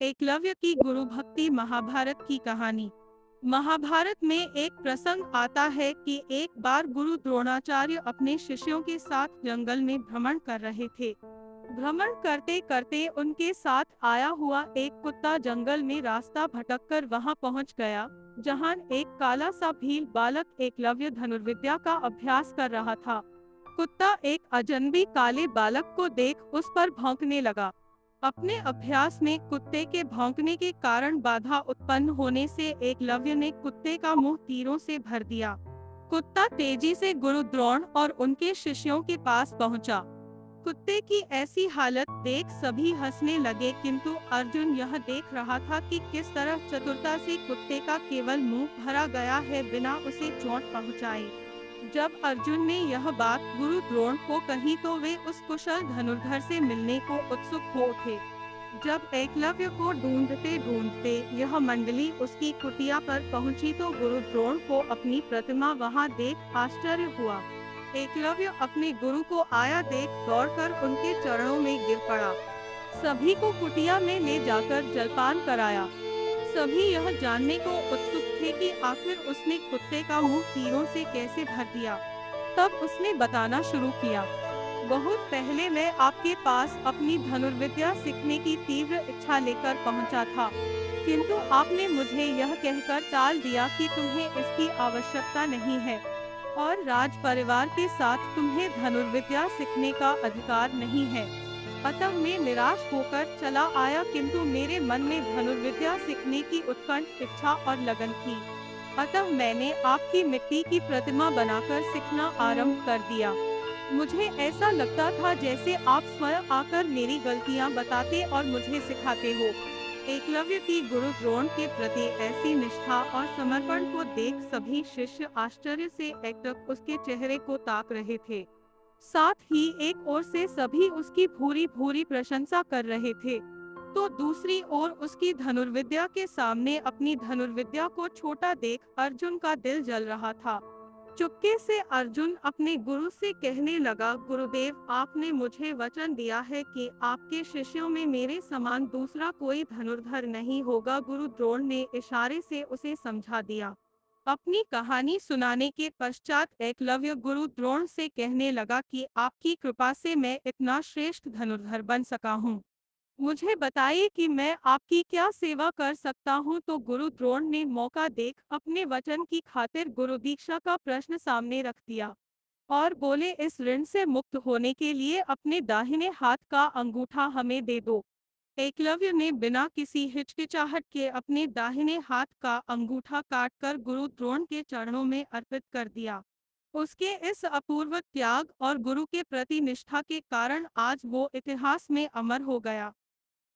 एकलव्य की गुरु भक्ति। महाभारत की कहानी। महाभारत में एक प्रसंग आता है कि एक बार गुरु द्रोणाचार्य अपने शिष्यों के साथ जंगल में भ्रमण कर रहे थे। भ्रमण करते करते उनके साथ आया हुआ एक कुत्ता जंगल में रास्ता भटककर वहां पहुंच गया, जहां एक काला सा भील बालक एकलव्य धनुर्विद्या का अभ्यास कर रहा था। कुत्ता एक अजनबी काले बालक को देख उस पर भौंकने लगा। अपने अभ्यास में कुत्ते के भौंकने के कारण बाधा उत्पन्न होने से एकलव्य ने कुत्ते का मुंह तीरों से भर दिया। कुत्ता तेजी से गुरु द्रोण और उनके शिष्यों के पास पहुंचा। कुत्ते की ऐसी हालत देख सभी हंसने लगे, किंतु अर्जुन यह देख रहा था कि किस तरह चतुरता से कुत्ते का केवल मुंह भरा गया है बिना उसे चोट पहुंचाए। जब अर्जुन ने यह बात गुरु द्रोण को कही तो वे उस कुशल धनुर्धर से मिलने को उत्सुक हो उठे। जब एकलव्य को ढूंढते ढूंढते यह मंडली उसकी कुटिया पर पहुंची तो गुरु द्रोण को अपनी प्रतिमा वहां देख आश्चर्य हुआ। एकलव्य अपने गुरु को आया देख दौड़कर उनके चरणों में गिर पड़ा। सभी को कुटिया में ले जाकर जलपान कराया। सभी यह जानने को उत्सुक थे कि आखिर उसने कुत्ते का मुंह तीरों से कैसे भर दिया। तब उसने बताना शुरू किया, बहुत पहले मैं आपके पास अपनी धनुर्विद्या सीखने की तीव्र इच्छा लेकर पहुंचा था, किंतु आपने मुझे यह कहकर टाल दिया कि तुम्हें इसकी आवश्यकता नहीं है और राज परिवार के साथ तुम्हें धनुर्विद्या सीखने का अधिकार नहीं है। अतः मैं निराश होकर चला आया, किंतु मेरे मन में धनुर्विद्या सीखने की उत्कंठ इच्छा और लगन थी। अतः मैंने आपकी मिट्टी की प्रतिमा बनाकर सीखना आरंभ कर दिया। मुझे ऐसा लगता था जैसे आप स्वयं आकर मेरी गलतियां बताते और मुझे सिखाते हो। एकलव्य की गुरु द्रोण के प्रति ऐसी निष्ठा और समर्पण को देख सभी शिष्य आश्चर्य से एकटक उसके चेहरे को ताक रहे थे। साथ ही एक ओर से सभी उसकी भूरी भूरी प्रशंसा कर रहे थे, तो दूसरी ओर उसकी धनुर्विद्या के सामने अपनी धनुर्विद्या को छोटा देख अर्जुन का दिल जल रहा था। चुपके से अर्जुन अपने गुरु से कहने लगा, गुरुदेव, आपने मुझे वचन दिया है कि आपके शिष्यों में मेरे समान दूसरा कोई धनुर्धर नहीं होगा। गुरु द्रोण ने इशारे से उसे समझा दिया। अपनी कहानी सुनाने के पश्चात एकलव्य गुरु द्रोण से कहने लगा कि आपकी कृपा से मैं इतना श्रेष्ठ धनुर्धर बन सका हूँ। मुझे बताइए कि मैं आपकी क्या सेवा कर सकता हूँ। तो गुरु द्रोण ने मौका देख अपने वचन की खातिर गुरु दीक्षा का प्रश्न सामने रख दिया और बोले, इस ऋण से मुक्त होने के लिए अपने दाहिने हाथ का अंगूठा हमें दे दो। एकलव्य ने बिना किसी हिचकिचाहट के अपने दाहिने हाथ का अंगूठा काटकर गुरु द्रोण के चरणों में अर्पित कर दिया। उसके इस अपूर्व त्याग और गुरु के प्रति निष्ठा के कारण आज वो इतिहास में अमर हो गया।